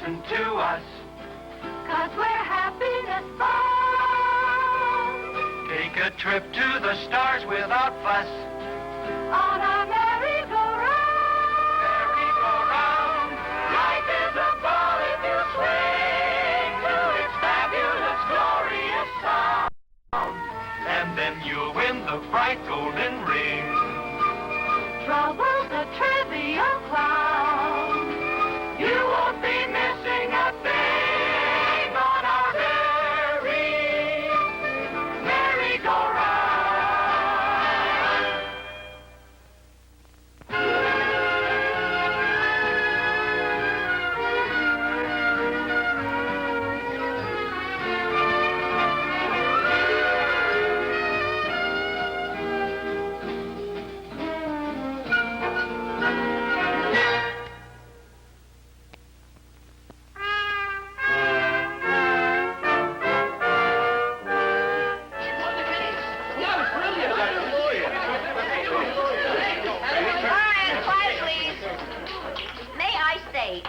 listen to us. 'Cause we're happiness bound. Take a trip to the stars without fuss. On our merry-go-round. Merry-go-round. Life is a ball if you swing to its fabulous, glorious sound. And then you'll win the bright golden ring. Trouble's a trivial clown. You won't be missing a thing on our merry-go-round.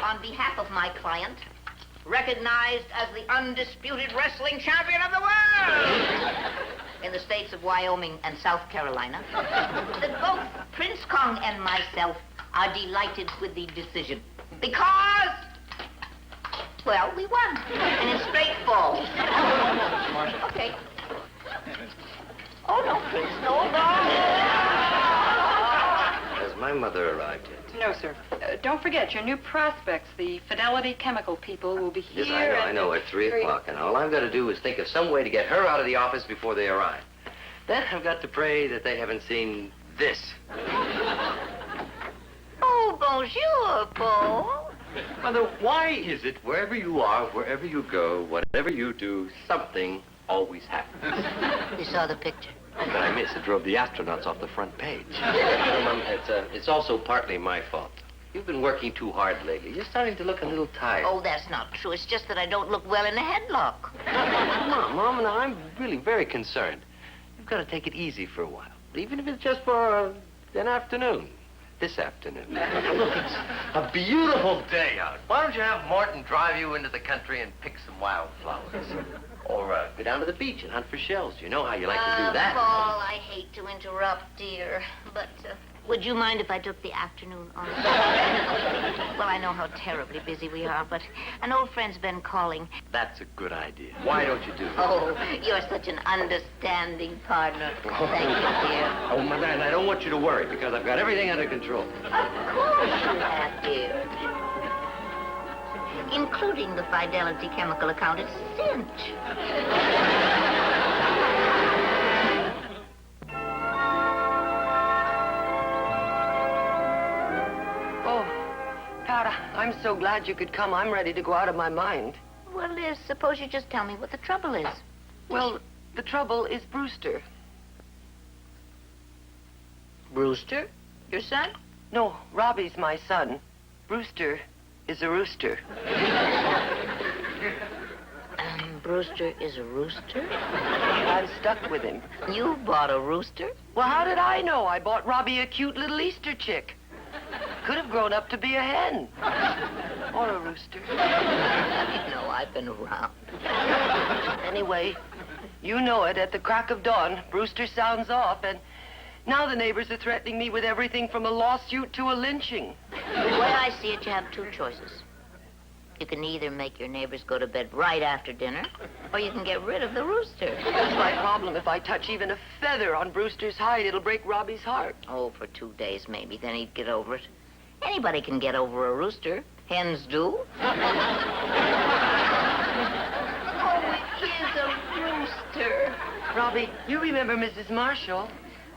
On behalf of my client, recognized as the undisputed wrestling champion of the world in the states of Wyoming and South Carolina, that both Prince Kong and myself are delighted with the decision because, well, we won, and in straight falls. Okay. Oh, no, Prince, no. Has my mother arrived yet? No, sir. Don't forget, your new prospects, the Fidelity Chemical people, will be here. Yes, I know, at 3 o'clock. And all I've got to do is think of some way to get her out of the office before they arrive. Then I've got to pray that they haven't seen this. Oh, bonjour, Paul. Mother, why is it wherever you are, wherever you go, whatever you do, something always happens? You saw the picture. How could I miss? It drove the astronauts off the front page. Mom, it's also partly my fault. You've been working too hard lately. You're starting to look a little tired. Oh, that's not true. It's just that I don't look well in a headlock. Mom, now, I'm really very concerned. You've got to take it easy for a while, even if it's just for an afternoon. This afternoon. Look, it's a beautiful day out. Why don't you have Morton drive you into the country and pick some wildflowers? Or go down to the beach and hunt for shells. You know how you like to do that. Paul, I hate to interrupt, dear, but would you mind if I took the afternoon off? Well, I know how terribly busy we are, but an old friend's been calling. That's a good idea. Why don't you do that? Oh, you're such an understanding partner. Thank you, dear. Oh, Mother, and I don't want you to worry, because I've got everything under control. Of course you have, dear. Including the Fidelity Chemical account. It's a cinch. Oh, Pat, I'm so glad you could come. I'm ready to go out of my mind. Well, Liz, suppose you just tell me what the trouble is. Well, the trouble is Brewster. Brewster? Your son? No, Robbie's my son. Brewster is a rooster. Brewster is a rooster? I'm stuck with him. You bought a rooster? Well, how did I know? I bought Robbie a cute little Easter chick. Could have grown up to be a hen. Or a rooster. You know, I've been around. Anyway, you know it. At the crack of dawn, Brewster sounds off, and now the neighbors are threatening me with everything from a lawsuit to a lynching. The way I see it, you have two choices. You can either make your neighbors go to bed right after dinner, or you can get rid of the rooster. That's my problem. If I touch even a feather on Brewster's hide, it'll break Robbie's heart. Oh, for 2 days, maybe. Then he'd get over it. Anybody can get over a rooster. Hens do. Oh, it is a rooster. Robbie, you remember Mrs. Marshall?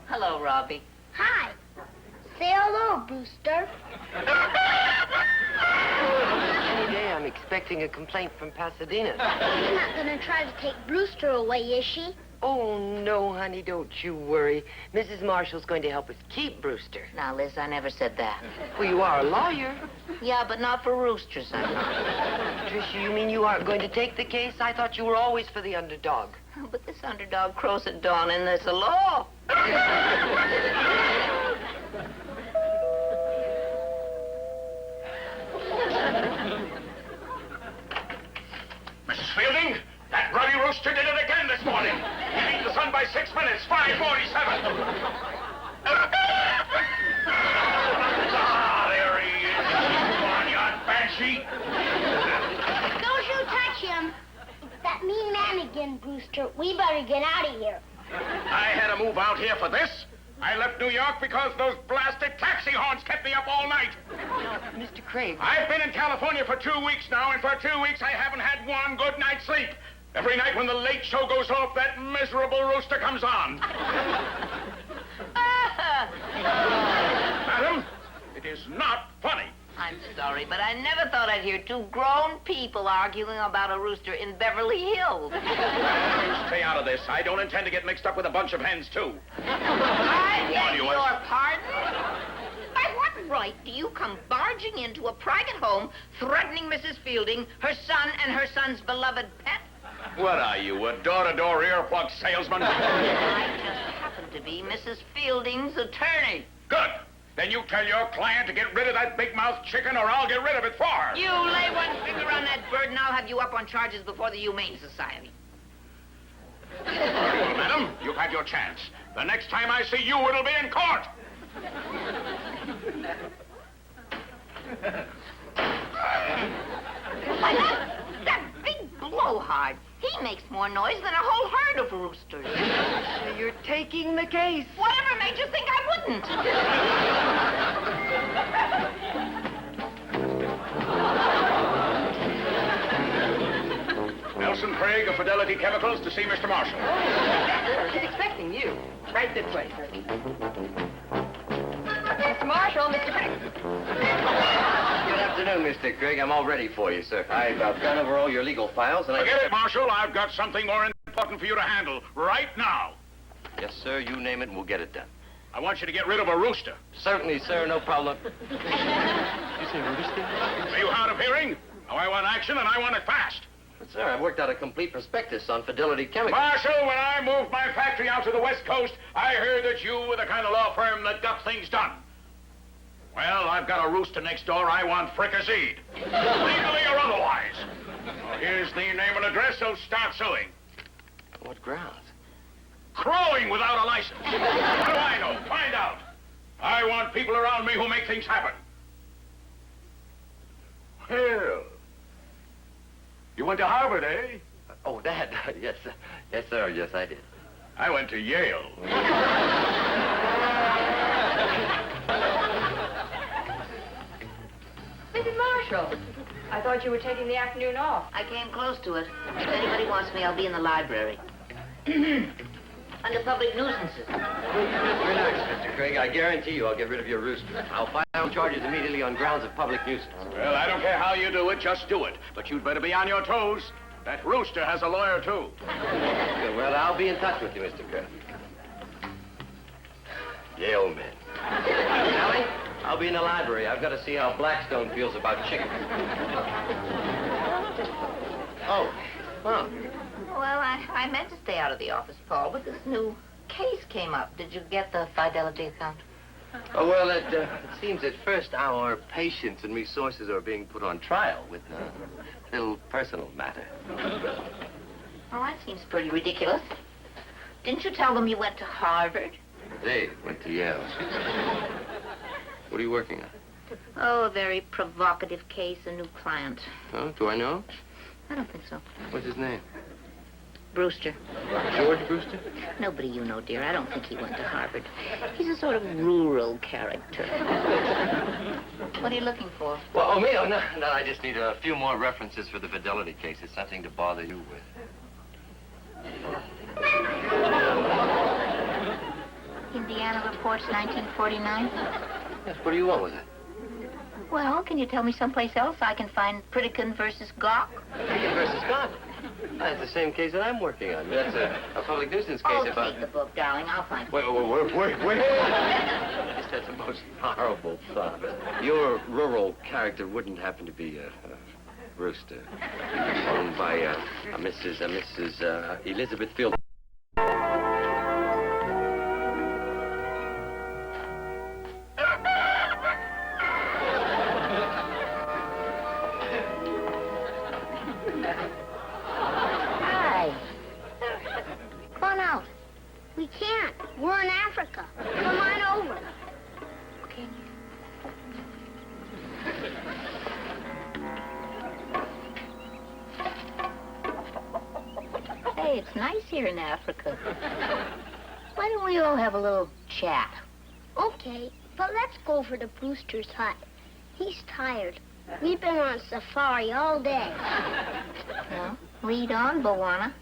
Hello, Robbie. Hi. Say hello, Brewster. Any day I'm expecting a complaint from Pasadena. She's not gonna try to take Brewster away, is she? Oh, no, honey, don't you worry. Mrs. Marshall's going to help us keep Brewster. Now, Liz, I never said that. Well, you are a lawyer. Yeah, but not for roosters, I'm not. Tricia, you mean you aren't going to take the case? I thought you were always for the underdog. But this underdog crows at dawn, and there's a law. morning. He beat the sun by 6 minutes, 5:47. There he is. Come on, you banshee. Don't you touch him. It's that mean man again, Brewster. We better get out of here. I had to move out here for this. I left New York because those blasted taxi horns kept me up all night. Mr. Craig. I've been in California for 2 weeks now, and for 2 weeks I haven't had one good night's sleep. Every night when the late show goes off, that miserable rooster comes on. Madam, it is not funny. I'm sorry, but I never thought I'd hear two grown people arguing about a rooster in Beverly Hills. Stay out of this. I don't intend to get mixed up with a bunch of hens, too. I beg you your are- pardon? By what right do you come barging into a private home, threatening Mrs. Fielding, her son, and her son's beloved pet? What are you, a door-to-door earplug salesman? I just happen to be Mrs. Fielding's attorney. Good. Then you tell your client to get rid of that big-mouthed chicken, or I'll get rid of it for her. You lay one finger on that bird, and I'll have you up on charges before the Humane Society. Madam, you've had your chance. The next time I see you, it'll be in court. Why, that big blowhard, he makes more noise than a whole herd of roosters. You're taking the case. Whatever made you think I wouldn't? Nelson Craig of Fidelity Chemicals to see Mr. Marshall. He's expecting you. Right this way, sir. Mr. Marshall, Mr. Craig. Good afternoon, Mr. Craig. I'm all ready for you, sir. I've gone over all your legal files, and Forget it, Marshal. I've got something more important for you to handle right now. Yes, sir. You name it, and we'll get it done. I want you to get rid of a rooster. Certainly, sir. No problem. You say rooster? Are you hard of hearing? Now, I want action, and I want it fast. But, sir, I've worked out a complete prospectus on Fidelity Chemicals. Marshal, when I moved my factory out to the West Coast, I heard that you were the kind of law firm that got things done. Well, I've got a rooster next door I want fricasseed. Legally or otherwise. Well, here's the name and address, so start suing. What grounds? Crowing without a license. What do I know? Find out. I want people around me who make things happen. Well, you went to Harvard, eh? Oh, Dad. Yes, sir. Yes, sir. Yes, I did. I went to Yale. Mrs. Marshall, I thought you were taking the afternoon off. I came close to it. If anybody wants me, I'll be in the library. Under public nuisances. Relax, Mr. Craig. I guarantee you I'll get rid of your rooster. I'll file charges immediately on grounds of public nuisance. Well, I don't care how you do it, just do it. But you'd better be on your toes. That rooster has a lawyer, too. Good. Well, I'll be in touch with you, Mr. Craig. Yale men. Sally, I'll be in the library. I've got to see how Blackstone feels about chickens. Oh. Well, I meant to stay out of the office, Paul, but this new case came up. Did you get the Fidelity account? Oh, well, it seems at first our patience and resources are being put on trial with a little personal matter. Well, that seems pretty ridiculous. Didn't you tell them you went to Harvard? They went to Yale. What are you working on? Oh, a very provocative case, a new client. Oh, do I know? I don't think so. What's his name? Brewster. George Brewster? Nobody you know, dear. I don't think he went to Harvard. He's a sort of rural character. What are you looking for? Well, oh, me? Oh, no, I just need a few more references for the Fidelity case. It's something to bother you with. Indiana Reports, 1949. Yes, what do you want with it? Well, can you tell me someplace else I can find Pritikin versus Gawk? Pritikin versus Gawk? That's the same case that I'm working on. That's a public nuisance case about... Take the book, darling. I'll find it. Wait. Just that's the most horrible thought. Your rural character wouldn't happen to be a rooster. Owned by a Mrs. Elizabeth Field. We can't. We're in Africa. Come on over. Okay. Hey, it's nice here in Africa. Why don't we all have a little chat? Okay, but let's go over to Brewster's hut. He's tired. We've been on safari all day. Well, lead on, Bowana.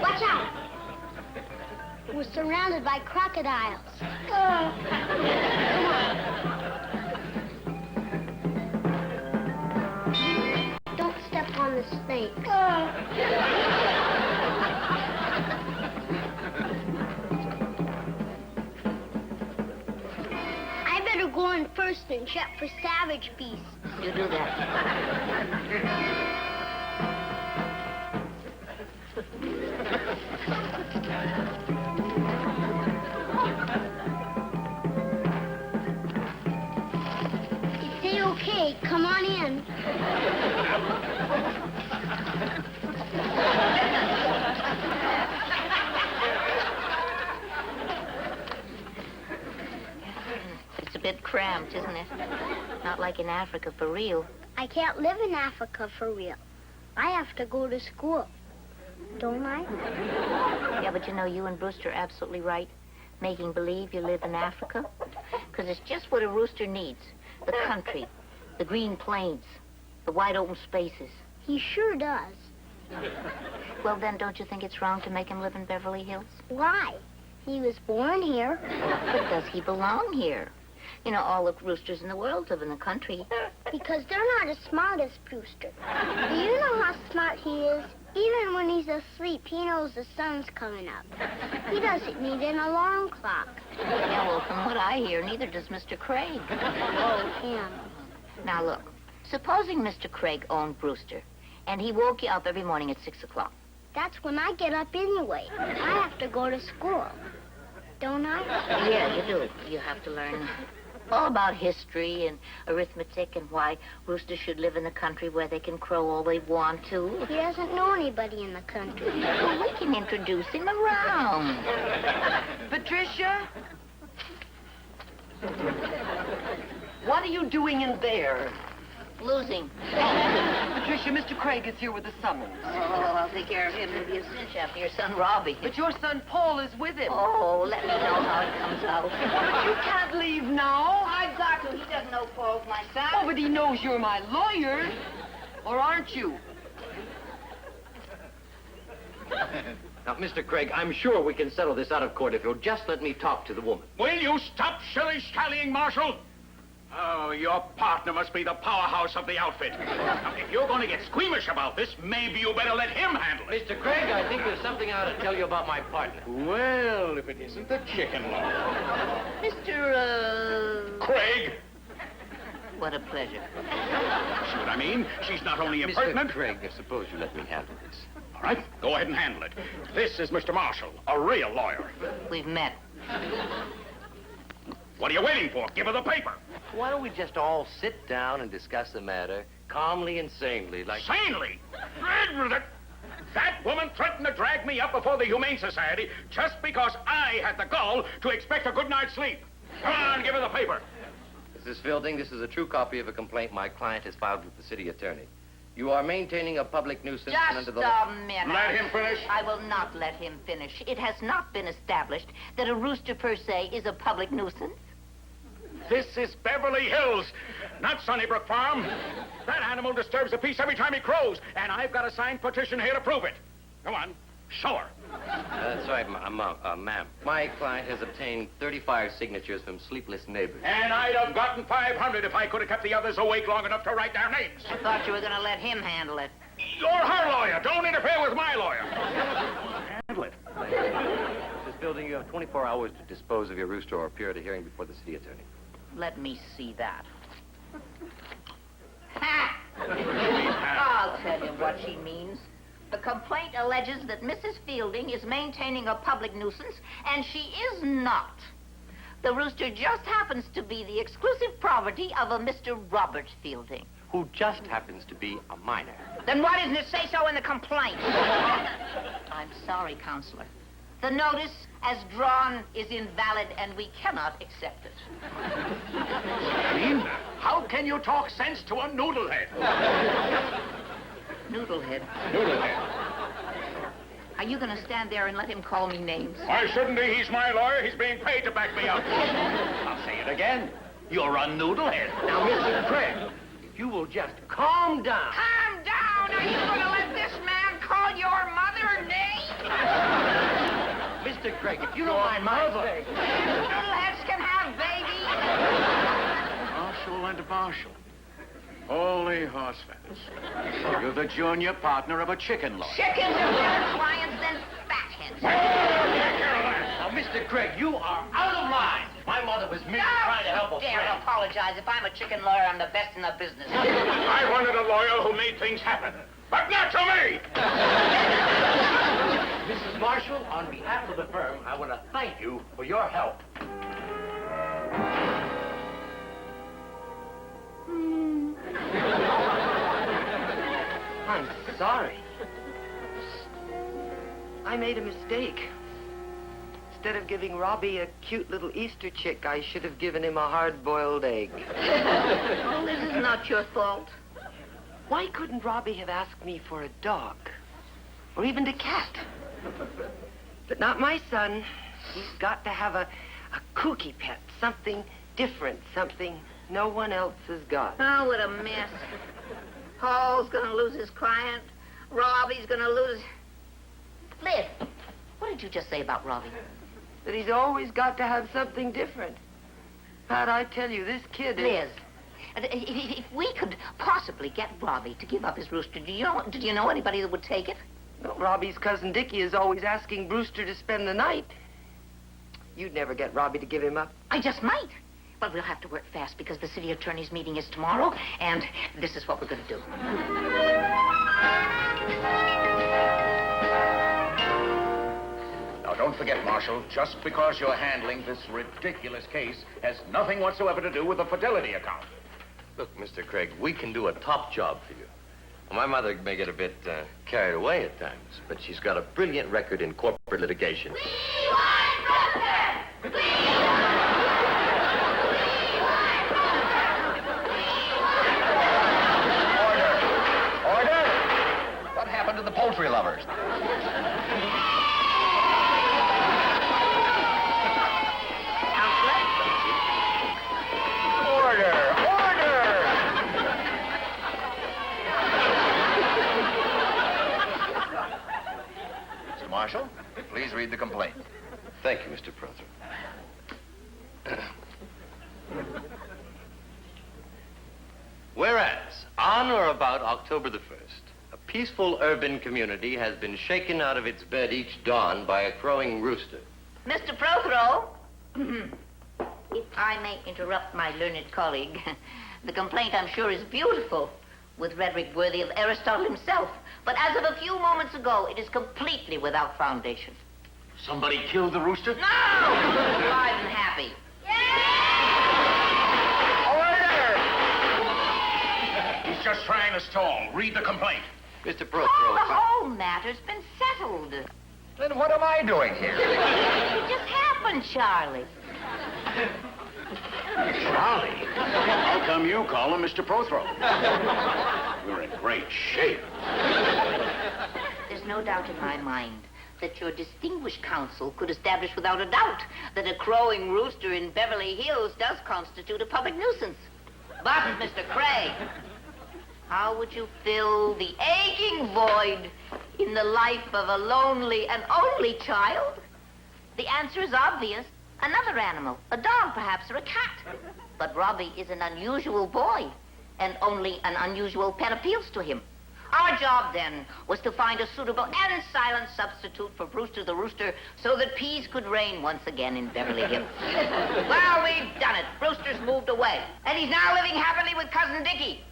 Watch out! We're surrounded by crocodiles. Come on. Don't step on the snake. I better go in first and check for savage beasts. You do that. It's A-okay. Come on in. It's a bit cramped, isn't it? Not like in Africa for real. I can't live in Africa for real. I have to go to school. Don't I? Yeah, but you know, you and Brewster are absolutely right. Making believe you live in Africa. Because it's just what a rooster needs. The country, the green plains, the wide open spaces. He sure does. Well, then, don't you think it's wrong to make him live in Beverly Hills? Why? He was born here. But does he belong here? You know, all the roosters in the world live in the country. Because they're not as smart as Brewster. Do you know how smart he is? Even when he's asleep, he knows the sun's coming up. He doesn't need an alarm clock. Yeah, well, from what I hear, neither does Mr. Craig. Oh, him. Now, look, supposing Mr. Craig owned Brewster, and he woke you up every morning at 6 o'clock. That's when I get up anyway. I have to go to school. Don't I? Yeah, you do. You have to learn all about history and arithmetic and why roosters should live in the country where they can crow all they want to. He doesn't know anybody in the country. Well, we can introduce him around. Patricia? What are you doing in there? Losing. Patricia, Mr. Craig is here with a summons. Oh, I'll take care of him. It'll be a cinch after your son Robbie. But your son Paul is with him. Oh, let me know how it comes out. But you can't leave now. I've got to. He doesn't know Paul's my son. Oh, but he knows you're my lawyer. Or aren't you? Now, Mr. Craig, I'm sure we can settle this out of court if you'll just let me talk to the woman. Will you stop shilly-shallying, Marshal? Oh, your partner must be the powerhouse of the outfit. Now, if you're going to get squeamish about this, maybe you better let him handle it. Mr. Craig, I think there's something I ought to tell you about my partner. Well, if it isn't the chicken law. Mr. Craig! What a pleasure. See what I mean? She's not only impertinent... Mr. Craig, I suppose you let me handle this. All right, go ahead and handle it. This is Mr. Marshall, a real lawyer. We've met. What are you waiting for? Give her the paper. Why don't we just all sit down and discuss the matter calmly and sanely, like... Sanely? That woman threatened to drag me up before the Humane Society just because I had the gall to expect a good night's sleep. Come on, give her the paper. Mrs. Fielding, this is a true copy of a complaint my client has filed with the city attorney. You are maintaining a public nuisance and Just under the... a minute. Let him finish. I will not let him finish. It has not been established that a rooster per se is a public nuisance. This is Beverly Hills, not Sunnybrook Farm. That animal disturbs the peace every time he crows, and I've got a signed petition here to prove it. Come on, show her. That's right, ma'am. My client has obtained 35 signatures from sleepless neighbors. And I'd have gotten 500 if I could have kept the others awake long enough to write their names. I thought you were going to let him handle it. You're her lawyer. Don't interfere with my lawyer. Handle it. Mrs. Fielding, you have 24 hours to dispose of your rooster or appear at a hearing before the city attorney. Let me see that. Ha! I'll tell you what she means. The complaint alleges that Mrs. Fielding is maintaining a public nuisance, and she is not. The rooster just happens to be the exclusive property of a Mr. Robert Fielding. Who just happens to be a minor. Then why doesn't it say so in the complaint? I'm sorry, Counselor. The notice, as drawn, is invalid, and we cannot accept it. Dean, how can you talk sense to a noodlehead? Noodlehead. Noodlehead. Are you going to stand there and let him call me names? Why shouldn't he? He's my lawyer. He's being paid to back me up. I'll say it again. You're a noodlehead. Now, Mr. Craig, if you will just calm down. Calm down! Are you going to let this man call your mother names? Mr. Craig, if you don't mind my saying. Noodleheads can have babies. Marshall and Marshall. Holy horse feathers. You're the junior partner of a chicken lawyer. Chickens are better clients than fatheads. Now, Mr. Craig, you are out of line. My mother was merely trying to help a dare friend. apologize. If I'm a chicken lawyer, I'm the best in the business. I wanted a lawyer who made things happen, but not to me! Mrs. Marshall, on behalf of the firm, I want to thank you for your help. I'm sorry. I made a mistake. Instead of giving Robbie a cute little Easter chick, I should have given him a hard-boiled egg. Oh, this is not your fault. Why couldn't Robbie have asked me for a dog? Or even a cat? But not my son. He's got to have a kooky pet, something different, something no one else has got. Oh, what a mess. Paul's going to lose his client. Robbie's going to lose... Liz, what did you just say about Robbie? That he's always got to have something different. Pat, I tell you, this kid is... Liz, if we could possibly get Robbie to give up his rooster, do you know anybody that would take it? Well, Robbie's cousin Dickie is always asking Brewster to spend the night. You'd never get Robbie to give him up. I just might. But we'll have to work fast because the city attorney's meeting is tomorrow, and this is what we're going to do. Now, don't forget, Marshall, just because you're handling this ridiculous case has nothing whatsoever to do with the fidelity account. Look, Mr. Craig, we can do a top job for you. Well, my mother may get a bit carried away at times, but she's got a brilliant record in corporate litigation. We want Brooklyn! Order! What happened to the poultry lovers? Marshall, please read the complaint. Thank you, Mr. Prothrop. Whereas, on or about October the 1st, a peaceful urban community has been shaken out of its bed each dawn by a crowing rooster. Mr. Prothero, if I may interrupt my learned colleague, the complaint, I'm sure, is beautiful, with rhetoric worthy of Aristotle himself. But as of a few moments ago, it is completely without foundation. Somebody killed the rooster? No! Alive and happy. Order! He's just trying to stall. Read the complaint. Mr. Oh, Prothero. the whole matter's been settled. Then what am I doing here? It just happened, Charlie. Charlie? How come you call him Mr. Prothero? We're in great shape. There's no doubt in my mind that your distinguished counsel could establish without a doubt that a crowing rooster in Beverly Hills does constitute a public nuisance. But, Mr. Craig, how would you fill the aching void in the life of a lonely and only child? The answer is obvious. Another animal, a dog perhaps, or a cat. But Robbie is an unusual boy, and only an unusual pet appeals to him. Our job, then, was to find a suitable and silent substitute for Brewster the Rooster so that peace could reign once again in Beverly Hills. Well, we've done it. Brewster's moved away, and he's now living happily with Cousin Dickie.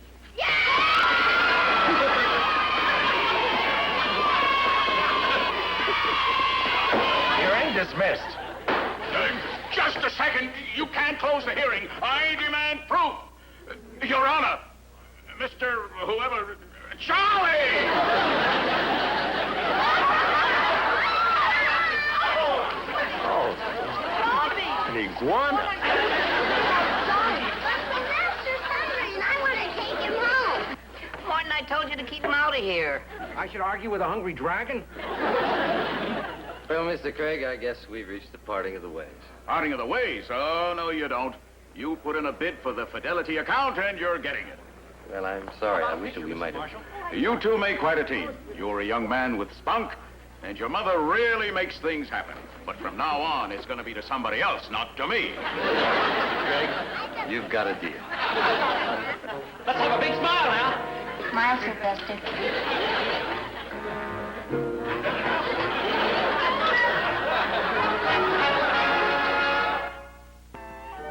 Hearing dismissed. Justice! a second. You can't close the hearing. I demand proof. Your Honor, Mr. Whoever... Charlie! An iguana? Martin, I told you to keep him out of here. I should argue with a hungry dragon? Well, Mr. Craig, I guess we've reached the parting of the ways. Parting of the ways? Oh, no, you don't. You put in a bid for the Fidelity account, and you're getting it. Well, I'm sorry. I wish that we might have... You two make quite a team. You're a young man with spunk, and your mother really makes things happen. But from now on, it's going to be to somebody else, not to me. Craig, you've got a deal. Let's have a big smile now. Smile, Sylvester.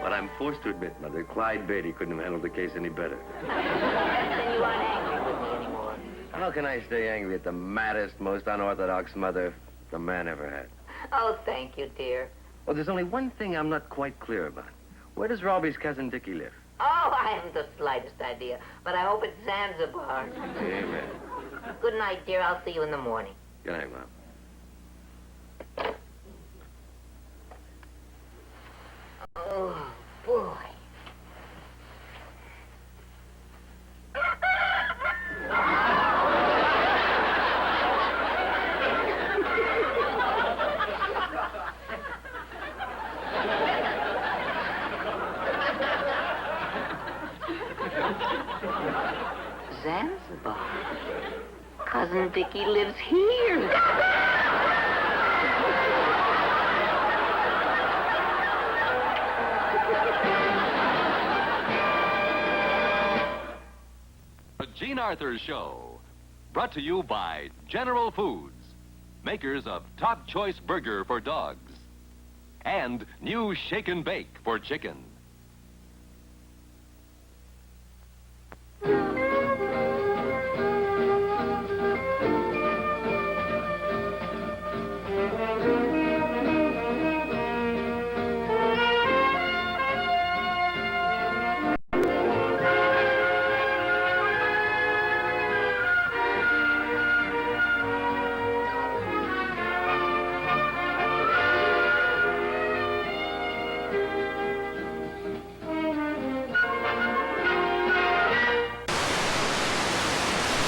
But I'm forced to admit, Mother, Clyde Beatty couldn't have handled the case any better. Then you aren't angry with me anymore. How can I stay angry at the maddest, most unorthodox mother the man ever had? Oh, thank you, dear. Well, there's only one thing I'm not quite clear about. Where does Robbie's cousin Dickie live? Oh, I haven't the slightest idea, but I hope it's Zanzibar. Amen. Good night, dear. I'll see you in the morning. Good night, Mom. Oh, boy. Zanzibar. Cousin Dickie lives here. The Gene Arthur Show, brought to you by General Foods, makers of Top Choice Burger for dogs, and new Shake and Bake for chickens.